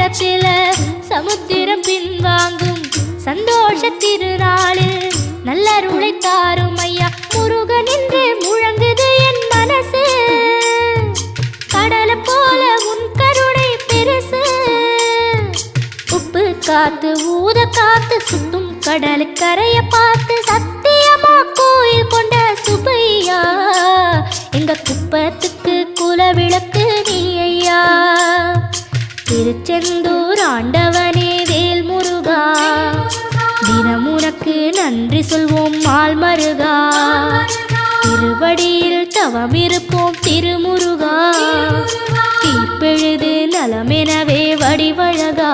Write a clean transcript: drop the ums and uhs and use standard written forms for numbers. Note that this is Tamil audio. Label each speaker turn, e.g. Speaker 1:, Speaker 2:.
Speaker 1: நேரத்தில் சமுத்திரம் பின்வாங்கும் சந்தோஷ திருநாளில் நல்லருளை தாரும் ஐயா முருகன் என்று முழங்குது என் மனசு கடலை போல உன் கருணை பெருசு உப்பு காத்து ஊத காத்து சுத்தும் கடலுக்கரைய பார்த்து சத்தியமா கோயில் கொண்ட சுபையா எங்க குப்பத்துக்கு குலவிளக்கு நீ ஐயா திருச்செந்தூர் ஆண்டவனே வேல் முருகா தினம் உனக்கு நன்றி சொல்வோம் மால் மருகா திருவடியில் தவம் இருப்போம் திருமுருகா தீர்ப்பெழுது நலமெனவே வடிவழகா